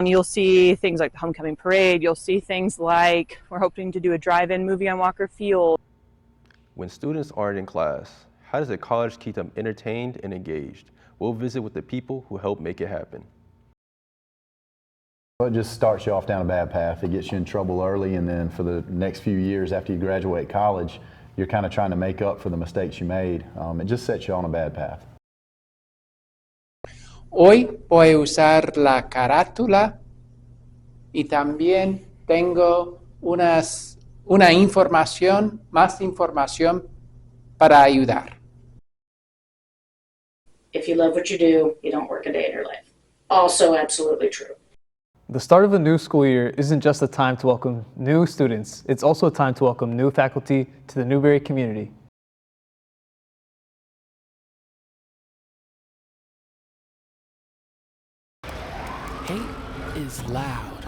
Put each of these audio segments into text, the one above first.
You'll see things like the homecoming parade. You'll see things like we're hoping to do a drive-in movie on Walker Field. When students aren't in class, how does a college keep them entertained and engaged? We'll visit with the people who help make it happen. Well, it just starts you off down a bad path. It gets you in trouble early, and then for the next few years after you graduate college, you're kind of trying to make up for the mistakes you made. It just sets you on a bad path. Hoy voy a usar la carátula y también tengo más información para ayudar. If you love what you do, you don't work a day in your life. Also absolutely true. The start of a new school year isn't just a time to welcome new students, it's also a time to welcome new faculty to the Newberry community. Hate is loud.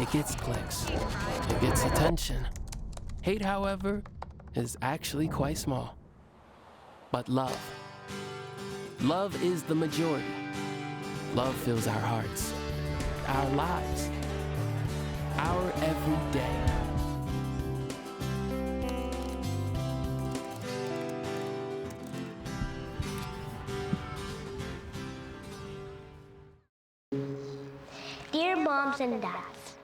It gets clicks. It gets attention. Hate, however, is actually quite small. But love is the majority. Love fills our hearts, our lives, our everyday. Dear moms and dads,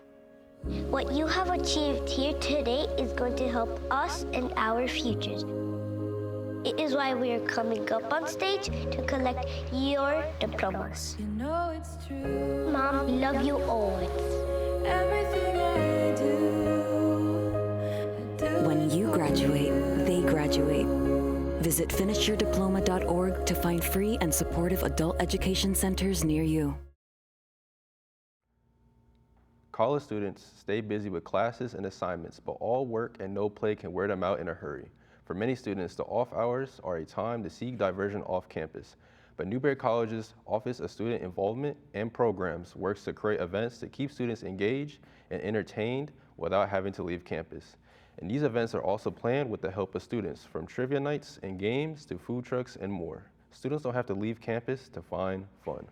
what you have achieved here today is going to help us and our futures. It is why we are coming up on stage to collect your diplomas. You know it's true. Mom, we love you always. Everything I do. When you graduate, they graduate. Visit finishyourdiploma.org to find free and supportive adult education centers near you. College students stay busy with classes and assignments, but all work and no play can wear them out in a hurry. For many students, the off hours are a time to seek diversion off campus. But Newberry College's Office of Student Involvement and Programs works to create events to keep students engaged and entertained without having to leave campus. And these events are also planned with the help of students, from trivia nights and games to food trucks and more. Students don't have to leave campus to find fun.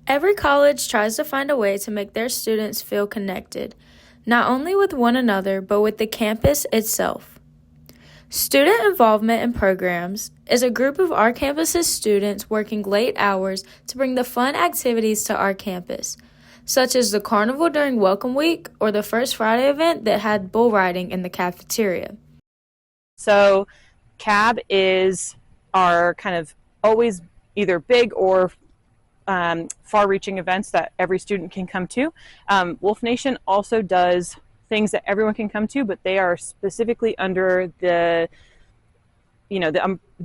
Every college tries to find a way to make their students feel connected, not only with one another, but with the campus itself. Student Involvement in Programs is a group of our campus's students working late hours to bring the fun activities to our campus, such as the carnival during Welcome Week or the First Friday event that had bull riding in the cafeteria. So CAB is our kind of always either big or far-reaching events that every student can come to. Wolf Nation also does things that everyone can come to, but they are specifically under the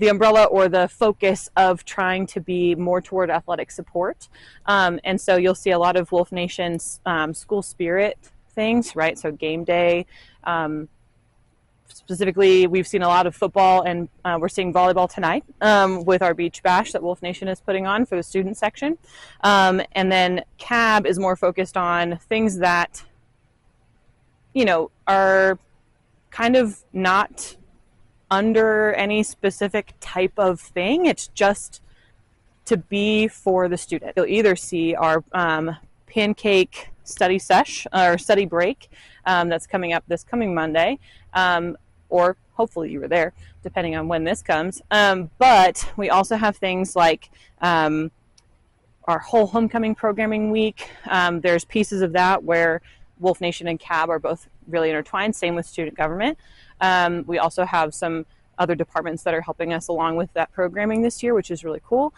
umbrella or the focus of trying to be more toward athletic support. And so you'll see a lot of Wolf Nation's school spirit things, right? So game day. Specifically, we've seen a lot of football, and we're seeing volleyball tonight with our beach bash that Wolf Nation is putting on for the student section. And then CAB is more focused on things that, are kind of not under any specific type of thing. It's just to be for the student. You'll either see our pancake study sesh or study break that's coming up this coming Monday. Or hopefully you were there, depending on when this comes. But we also have things like our whole homecoming programming week. There's pieces of that where Wolf Nation and CAB are both really intertwined, same with student government. We also have some other departments that are helping us along with that programming this year, which is really cool.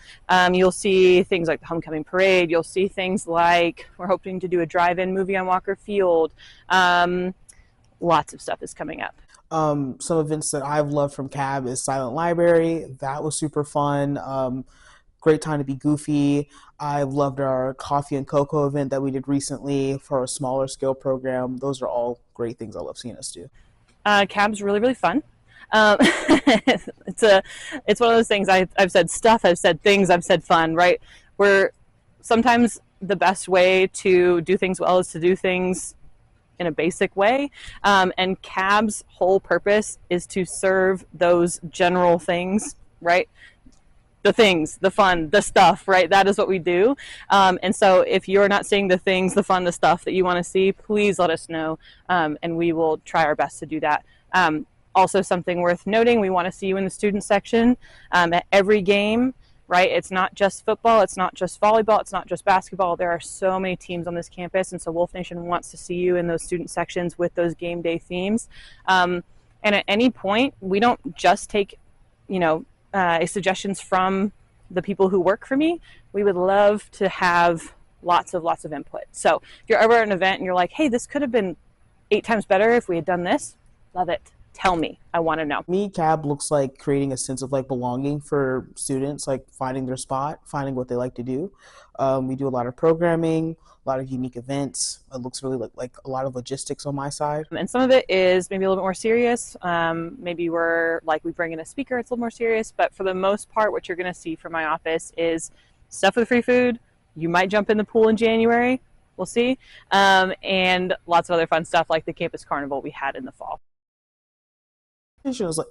You'll see things like the homecoming parade. You'll see things like we're hoping to do a drive-in movie on Walker Field. Lots of stuff is coming up. Some events that I've loved from CAB is Silent Library. That was super fun. Great time to be goofy. I've loved our coffee and cocoa event that we did recently for a smaller scale program. Those are all great things I love seeing us do. CAB's really, really fun. It's one of those things. I've said stuff, I've said things, I've said fun, right? Where sometimes the best way to do things well is to do things in a basic way. And CAB's whole purpose is to serve those general things, right? the things, the fun, the stuff, right? That is what we do. And so if you're not seeing the things, the fun, the stuff that you want to see, please let us know, and we will try our best to do that. Also, something worth noting, we want to see you in the student section at every game, right? It's not just football, it's not just volleyball, it's not just basketball. There are so many teams on this campus, and so Wolf Nation wants to see you in those student sections with those game day themes. And at any point, we don't just take, suggestions from the people who work for me. We would love to have lots of input. So if you're ever at an event and you're like, hey, this could have been 8 times better if we had done this, love it. Tell me. I want to know. Me, CAB looks like creating a sense of like belonging for students, like finding their spot, finding what they like to do. We do a lot of programming, a lot of unique events. It looks really like a lot of logistics on my side. And some of it is maybe a little bit more serious. Maybe we bring in a speaker, it's a little more serious. But for the most part, what you're going to see from my office is stuff with free food. You might jump in the pool in January. We'll see. And lots of other fun stuff like the campus carnival we had in the fall.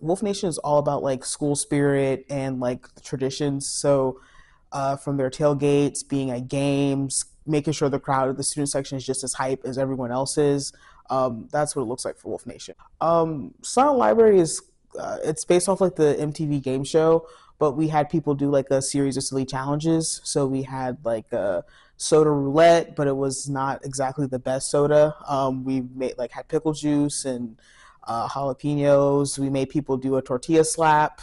Wolf Nation is all about like school spirit and like the traditions. So from their tailgates, being at games, making sure the crowd of the student section is just as hype as everyone else is. That's what it looks like for Wolf Nation. Silent Library is it's based off like the MTV game show, but we had people do like a series of silly challenges. So we had like a soda roulette, but it was not exactly the best soda. We had pickle juice and jalapenos. We made people do a tortilla slap.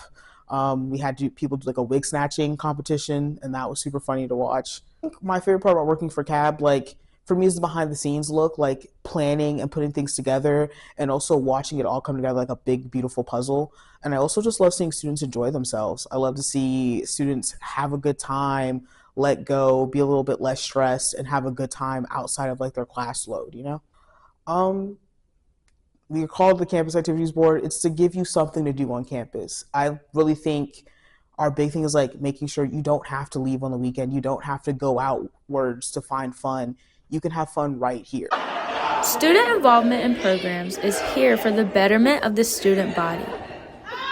We had people do like a wig snatching competition, and that was super funny to watch. I think my favorite part about working for CAB, for me, is the behind the scenes look, like planning and putting things together, and also watching it all come together like a big, beautiful puzzle. And I also just love seeing students enjoy themselves. I love to see students have a good time, let go, be a little bit less stressed, and have a good time outside of like their class load, We call it the Campus Activities Board. It's to give you something to do on campus. I really think our big thing is like making sure you don't have to leave on the weekend. You don't have to go outwards to find fun. You can have fun right here. Student involvement in programs is here for the betterment of the student body.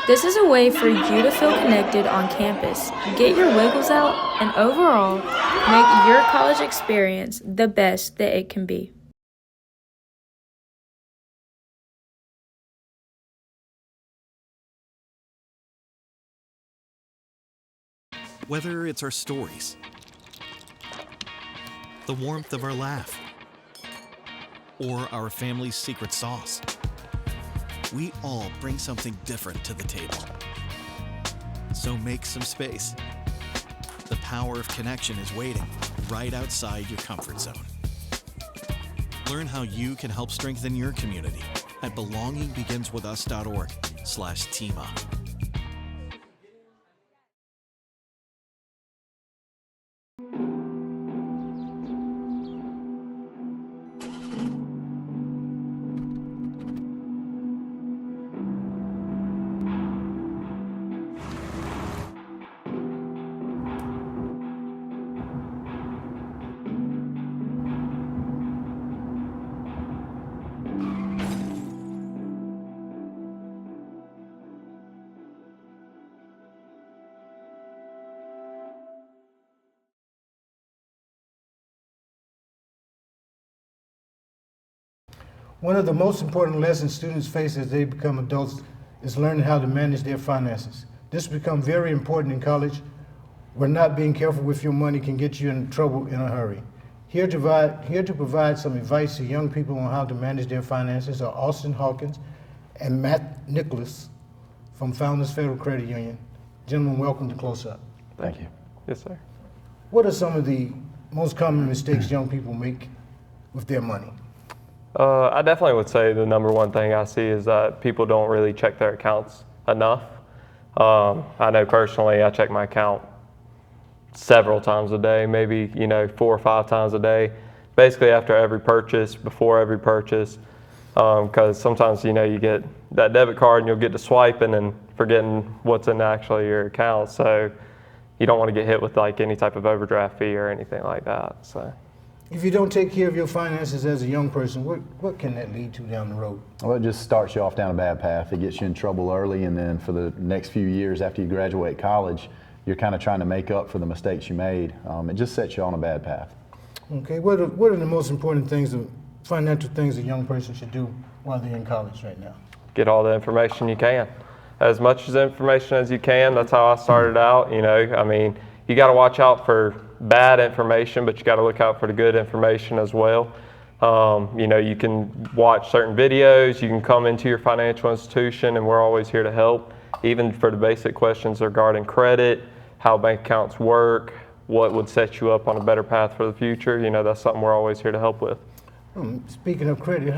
This is a way for you to feel connected on campus, get your wiggles out, and overall, make your college experience the best that it can be. Whether it's our stories, the warmth of our laugh, or our family's secret sauce, we all bring something different to the table. So make some space. The power of connection is waiting right outside your comfort zone. Learn how you can help strengthen your community at belongingbeginswithus.org/teamup. One of the most important lessons students face as they become adults is learning how to manage their finances. This becomes very important in college, where not being careful with your money can get you in trouble in a hurry. Here to provide some advice to young people on how to manage their finances are Austin Hawkins and Matt Nicholas from Founders Federal Credit Union. Gentlemen, welcome to Close-Up. Thank you. Yes, sir. What are some of the most common mistakes young people make with their money? I definitely would say the number one thing I see is that people don't really check their accounts enough. I know personally I check my account several times a day, maybe 4 or 5 times a day, basically after every purchase, before every purchase, because sometimes you get that debit card and you'll get to swiping and forgetting what's in actually your account, so you don't want to get hit with like any type of overdraft fee or anything like that. So if you don't take care of your finances as a young person, what can that lead to down the road? Well, it just starts you off down a bad path. It gets you in trouble early, and then for the next few years after you graduate college, you're kind of trying to make up for the mistakes you made. It just sets you on a bad path. Okay, what are the most important things, financial things a young person should do while they're in college right now? Get all the information you can. As much information as you can. That's how I started out. You know, I mean, you got to watch out for bad information, but you got to look out for the good information as well. You know, you can watch certain videos, you can come into your financial institution, and we're always here to help, even for the basic questions regarding credit, how bank accounts work, what would set you up on a better path for the future. You know, that's something we're always here to help with. Speaking of credit,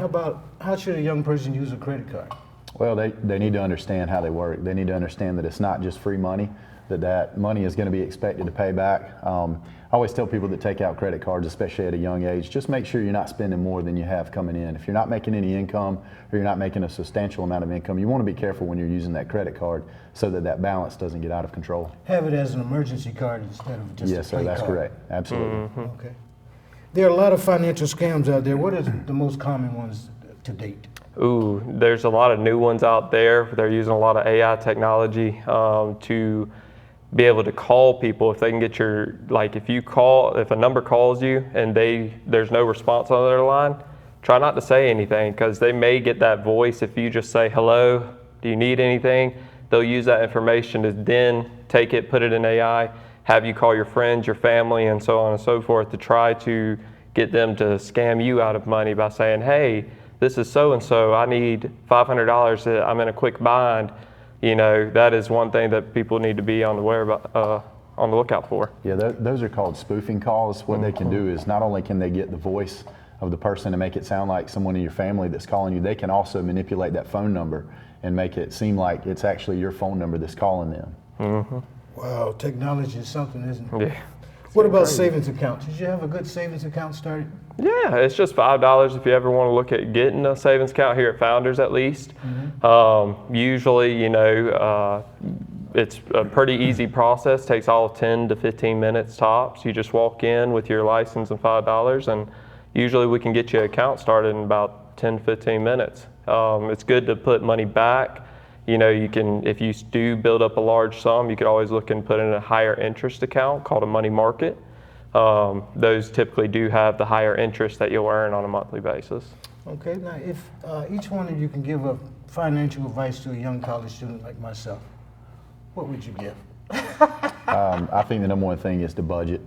how should a young person use a credit card? Well, they need to understand how they work. They need to understand that it's not just free money, that money is going to be expected to pay back. I always tell people that take out credit cards, especially at a young age, just make sure you're not spending more than you have coming in. If you're not making any income or you're not making a substantial amount of income, you want to be careful when you're using that credit card so that balance doesn't get out of control. Have it as an emergency card instead of just yes, a sir, that's card. correct. Absolutely. Okay. There are a lot of financial scams out there. What are the most common ones to date? Ooh, there's a lot of new ones out there. They're using a lot of AI technology to be able to call people. If they can get your, like if a number calls you and there's no response on their line, try not to say anything, because they may get that voice. If you just say, hello, do you need anything? They'll use that information to then take it, put it in AI, have you call your friends, your family, and so on and so forth to try to get them to scam you out of money by saying, hey, this is so-and-so, I need $500, I'm in a quick bind. You know, that is one thing that people need to be on the lookout for. Yeah, those are called spoofing calls. What they can do is not only can they get the voice of the person and make it sound like someone in your family that's calling you, they can also manipulate that phone number and make it seem like it's actually your phone number that's calling them. Mm-hmm. Wow, technology is something, isn't it? Yeah. What about savings accounts? Did you have a good savings account started? Yeah, it's just $5 if you ever want to look at getting a savings account here at Founders at least. Mm-hmm. Usually, you know, it's a pretty easy process. Takes all 10 to 15 minutes tops. You just walk in with your license and $5, and usually we can get you an account started in about 10 to 15 minutes. It's good to put money back. You know, you can, if you do build up a large sum, you could always look and put in a higher interest account called a money market. Those typically do have the higher interest that you'll earn on a monthly basis. Okay, now if each one of you can give a financial advice to a young college student like myself, what would you give? I think the number one thing is to budget.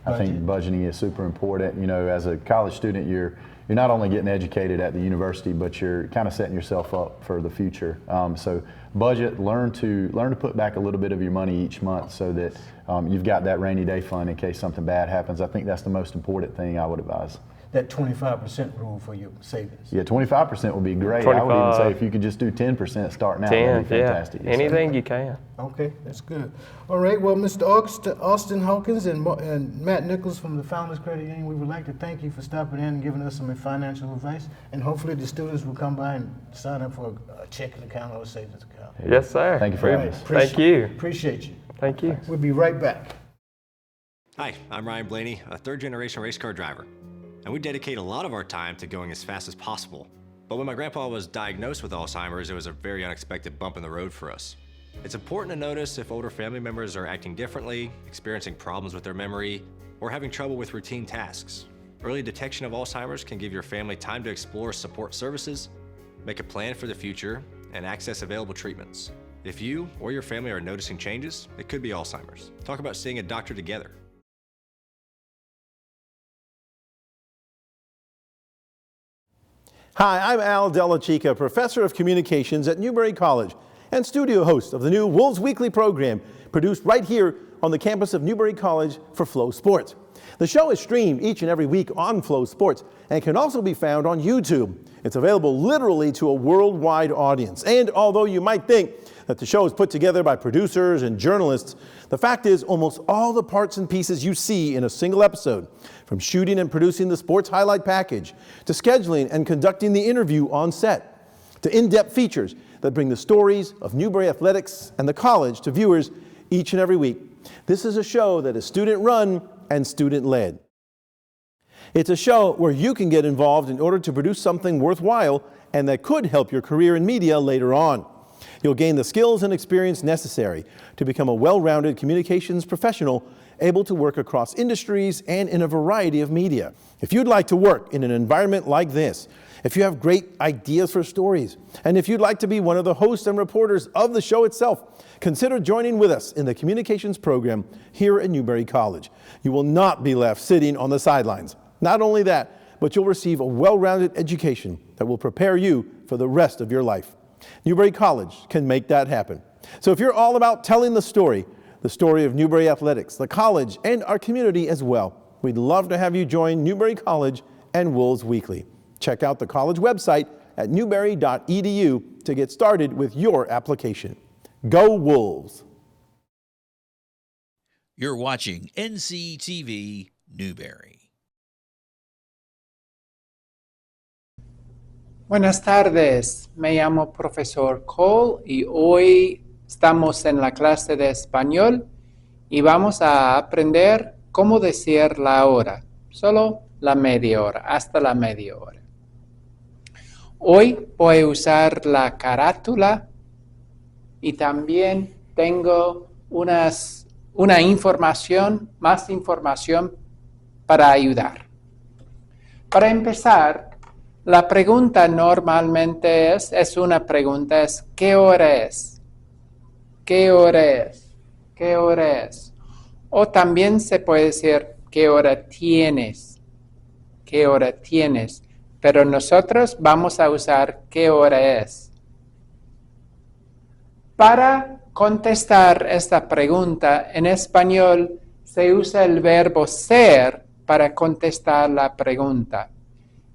I think budgeting is super important. You know, as a college student, you're not only getting educated at the university, but you're kind of setting yourself up for the future. So budget, learn to put back a little bit of your money each month so that you've got that rainy day fund in case something bad happens. I think that's the most important thing I would advise. That 25% rule for your savings. Yeah, 25% would be great. 25. I would even say if you could just do 10% starting out, that'd be fantastic. Yeah. Anything you can. Okay, that's good. All right, well, Mr. Austin Hawkins and Matt Nichols from the Founders Credit Union, we would like to thank you for stopping in and giving us some financial advice, and hopefully the students will come by and sign up for a checking account or a savings account. Yes, sir. Thank you for having us. Thank you. Appreciate you. Thank you. We'll be right back. Hi, I'm Ryan Blaney, a third-generation race car driver, and we dedicate a lot of our time to going as fast as possible. But when my grandpa was diagnosed with Alzheimer's, it was a very unexpected bump in the road for us. It's important to notice if older family members are acting differently, experiencing problems with their memory, or having trouble with routine tasks. Early detection of Alzheimer's can give your family time to explore support services, make a plan for the future, and access available treatments. If you or your family are noticing changes, it could be Alzheimer's. Talk about seeing a doctor together. Hi, I'm Al Della Chica, professor of communications at Newberry College and studio host of the new Wolves Weekly program, produced right here on the campus of Newberry College for Flow Sports. The show is streamed each and every week on Flow Sports and can also be found on YouTube. It's available literally to a worldwide audience. And although you might think that the show is put together by producers and journalists, the fact is almost all the parts and pieces you see in a single episode, from shooting and producing the sports highlight package, to scheduling and conducting the interview on set, to in-depth features that bring the stories of Newberry athletics and the college to viewers each and every week. This is a show that is student-run and student-led. It's a show where you can get involved in order to produce something worthwhile and that could help your career in media later on. You'll gain the skills and experience necessary to become a well-rounded communications professional able to work across industries and in a variety of media. If you'd like to work in an environment like this, if you have great ideas for stories, and if you'd like to be one of the hosts and reporters of the show itself, consider joining with us in the communications program here at Newberry College. You will not be left sitting on the sidelines. Not only that, but you'll receive a well-rounded education that will prepare you for the rest of your life. Newberry College can make that happen. So if you're all about telling the story of Newberry Athletics, the college, and our community as well, we'd love to have you join Newberry College and Wolves Weekly. Check out the college website at newberry.edu to get started with your application. Go Wolves! You're watching NCTV Newberry. Buenas tardes, me llamo Profesor Cole y hoy estamos en la clase de español y vamos a aprender cómo decir la hora, solo la media hora, hasta la media hora. Hoy voy a usar la carátula y también tengo más información para ayudar. Para empezar, la pregunta normalmente es una pregunta, es ¿qué hora es? ¿Qué hora es? ¿Qué hora es? O también se puede decir ¿qué hora tienes? ¿Qué hora tienes? Pero nosotros vamos a usar ¿qué hora es? Para contestar esta pregunta en español se usa el verbo ser para contestar la pregunta.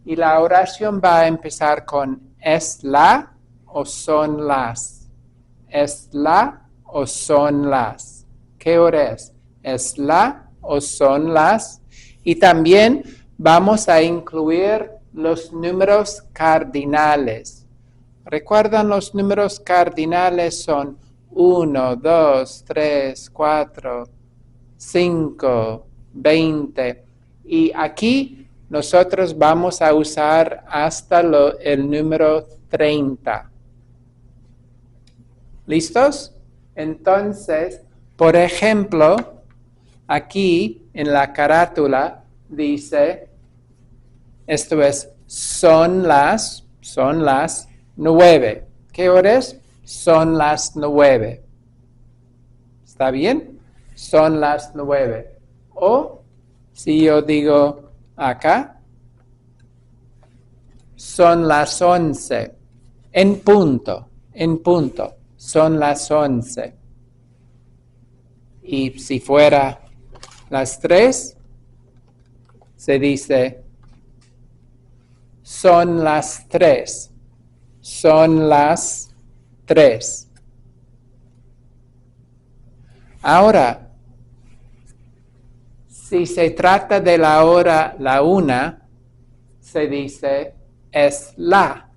Y la oración va a empezar con ¿es la o son las? ¿Es la o son las? ¿Qué hora es? ¿Es la o son las? Y también vamos a incluir los números cardinales. ¿Recuerdan los números cardinales? Son 1, 2, 3, 4, 5, 20. Y aquí nosotros vamos a usar hasta el número 30. ¿Listos? Entonces, por ejemplo, aquí en la carátula dice, esto es, son las 9. ¿Qué hora es? Son las 9. ¿Está bien? Son las 9. O, si yo digo acá, son las 11. En punto, son las 11. Y si fuera las 3, se dice, son las 3. Son las 3. Ahora, si se trata de la hora, la 1, se dice, es la.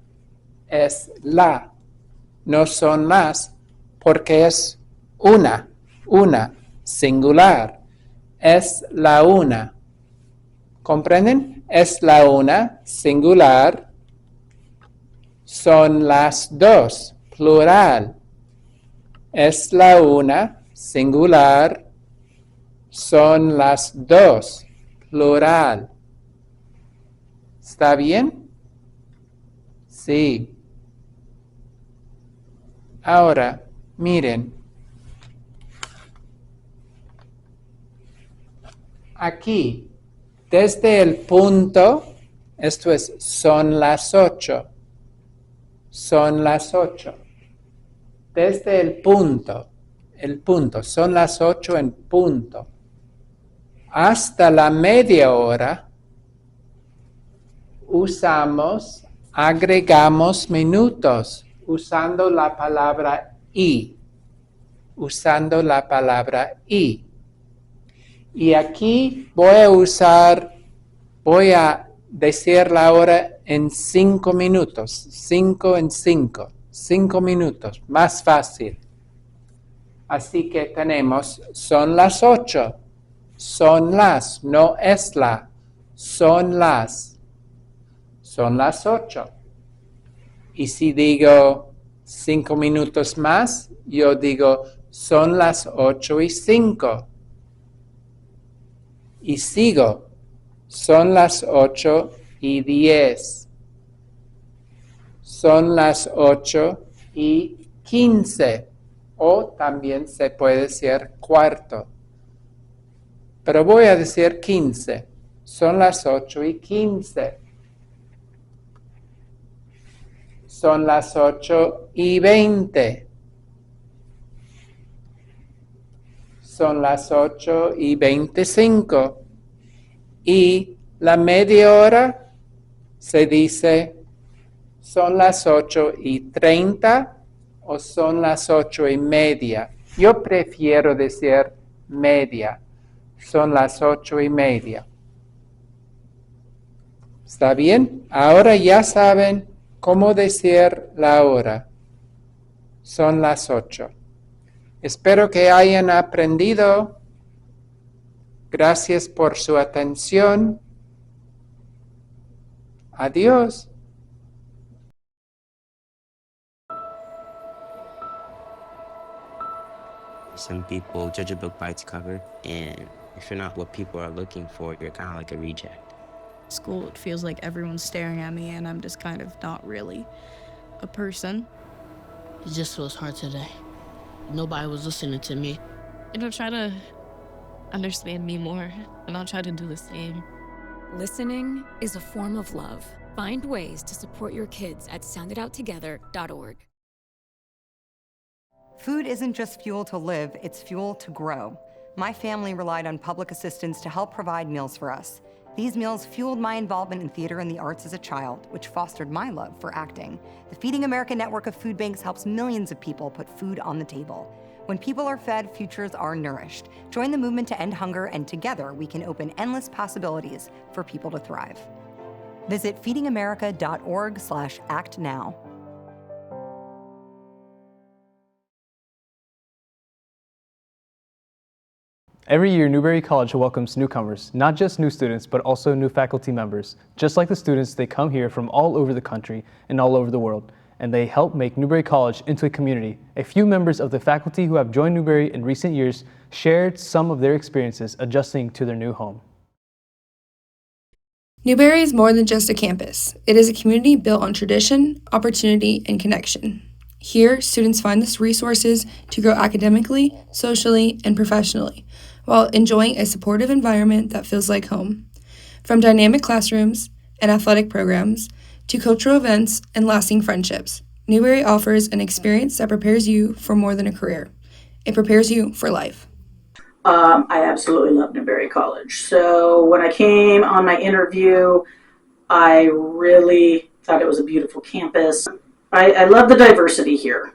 No son las, porque es una, singular. Es la 1. ¿Comprenden? Es la 1, singular. Son las 2, plural. Es la 1, singular. Son las 2, plural. ¿Está bien? Sí. Ahora, miren. Aquí, desde el punto, esto es, son las 8. Son las 8. Desde el punto, son las 8 en punto. Hasta la media hora, agregamos minutos usando la palabra y. Y aquí voy a decir la hora en 5 minutos. 5 en 5. 5 minutos, más fácil. Así que tenemos, son las 8. Son las, no es la. Son las. Son las 8. Y si digo, 5 minutos más, yo digo, son las 8:05. Y sigo, son las 8:10. Son las 8:15. O también se puede decir cuarto. Pero voy a decir 15. Son las 8:15. Son las 8:20. Son las 8:25. Y la media hora se dice son las 8:30 o son las 8:30. Yo prefiero decir media. Son las 8:30. ¿Está bien? Ahora ya saben cómo decir la hora. Son las 8. Espero que hayan aprendido. Gracias por su atención. Adiós. Some people judge a book by its cover, and if you're not what people are looking for, you're kind of like a reject. School, it feels like everyone's staring at me and I'm just kind of not really a person. It just feels hard today. Nobody was listening to me. Try to understand me more, and I'll try to do the same. Listening is a form of love. Find ways to support your kids at sounditouttogether.org. Food isn't just fuel to live, it's fuel to grow. My family relied on public assistance to help provide meals for us. These meals fueled my involvement in theater and the arts as a child, which fostered my love for acting. The Feeding America network of food banks helps millions of people put food on the table. When people are fed, futures are nourished. Join the movement to end hunger, and together we can open endless possibilities for people to thrive. Visit feedingamerica.org/actnow. Every year, Newberry College welcomes newcomers, not just new students, but also new faculty members. Just like the students, they come here from all over the country and all over the world, and they help make Newberry College into a community. A few members of the faculty who have joined Newberry in recent years shared some of their experiences adjusting to their new home. Newberry is more than just a campus. It is a community built on tradition, opportunity, and connection. Here, students find the resources to grow academically, socially, and professionally, while enjoying a supportive environment that feels like home. From dynamic classrooms and athletic programs to cultural events and lasting friendships, Newberry offers an experience that prepares you for more than a career. It prepares you for life. I absolutely love Newberry College. So when I came on my interview, I really thought it was a beautiful campus. I love the diversity here.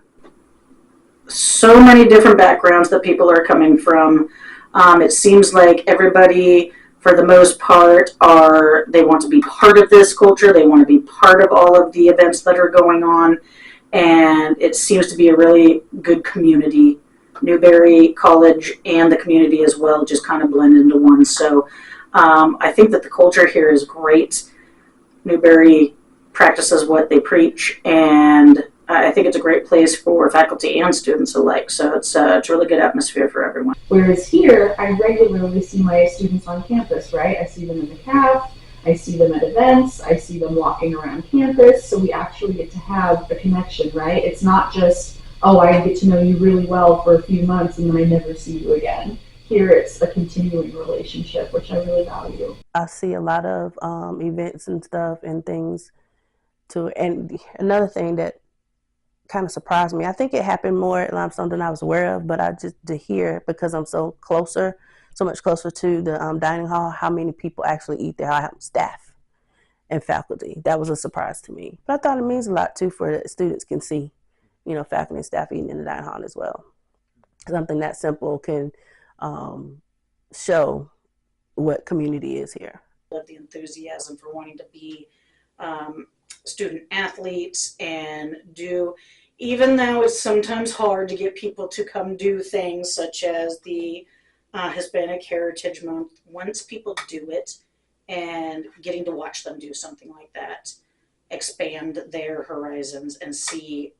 So many different backgrounds that people are coming from. It seems like everybody, for the most part, they want to be part of this culture. They want to be part of all of the events that are going on. And it seems to be a really good community. Newberry College and the community as well just kind of blend into one. So I think that the culture here is great. Newberry practices what they preach, and I think it's a great place for faculty and students alike. So it's a really good atmosphere for everyone. Whereas here, I regularly see my students on campus, right? I see them in the cab, I see them at events, I see them walking around campus, so we actually get to have a connection, right? It's not just, oh, I get to know you really well for a few months and then I never see you again. Here it's a continuing relationship, which I really value. I see a lot of events and stuff and things too. And another thing that kind of surprised me, I think it happened more at Limestone than I was aware of, but I just to hear, because I'm so much closer to the dining hall, how many people actually eat there, how staff and faculty. That was a surprise to me. But I thought it means a lot too for the students can see, faculty and staff eating in the dining hall as well. Something that simple can show what community is here. Love the enthusiasm for wanting to be student athletes and do, even though it's sometimes hard to get people to come do things such as the Hispanic Heritage Month, once people do it and getting to watch them do something like that, expand their horizons and see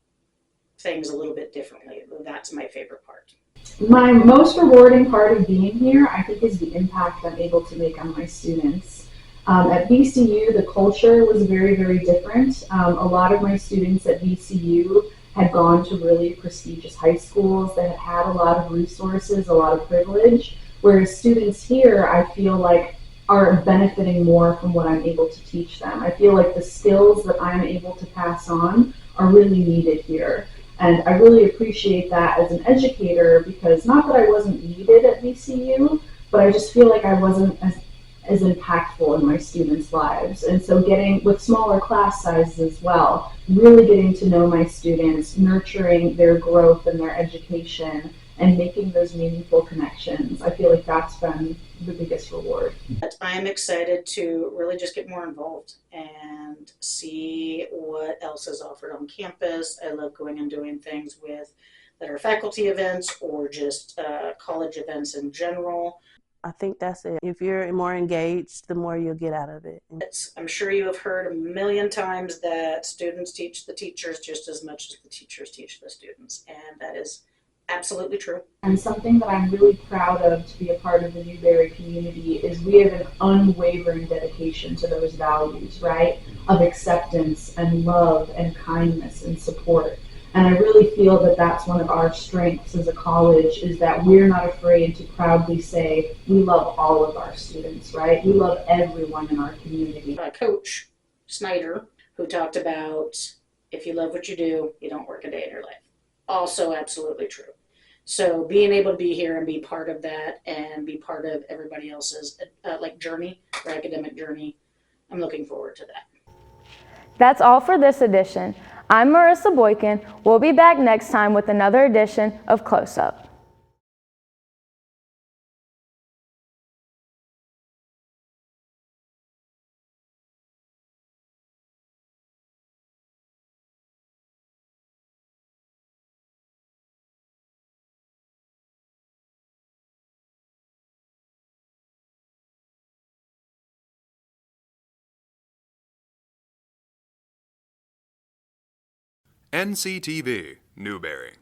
things a little bit differently. That's my favorite part. My most rewarding part of being here, I think, is the impact I'm able to make on my students. At VCU, the culture was very, very different. A lot of my students at VCU had gone to really prestigious high schools that had a lot of resources, a lot of privilege, whereas students here, I feel like, are benefiting more from what I'm able to teach them. I feel like the skills that I'm able to pass on are really needed here. And I really appreciate that as an educator, because not that I wasn't needed at VCU, but I just feel like I wasn't as impactful in my students' lives. And so getting, with smaller class sizes as well, really getting to know my students, nurturing their growth and their education, and making those meaningful connections, I feel like that's been the biggest reward. I'm excited to really just get more involved and see what else is offered on campus. I love going and doing things with that are faculty events or just college events in general. I think that's it. If you're more engaged, the more you'll get out of it. I'm sure you have heard a million times that students teach the teachers just as much as the teachers teach the students, and that is absolutely true. And something that I'm really proud of to be a part of the Newberry community is we have an unwavering dedication to those values, right? Of acceptance and love and kindness and support. And I really feel that that's one of our strengths as a college, is that we're not afraid to proudly say we love all of our students, right? We love everyone in our community. Coach Snyder, who talked about if you love what you do, you don't work a day in your life. Also absolutely true. So being able to be here and be part of that and be part of everybody else's journey, or academic journey, I'm looking forward to that. That's all for this edition. I'm Marissa Boykin. We'll be back next time with another edition of Close-Up. NCTV Newberry.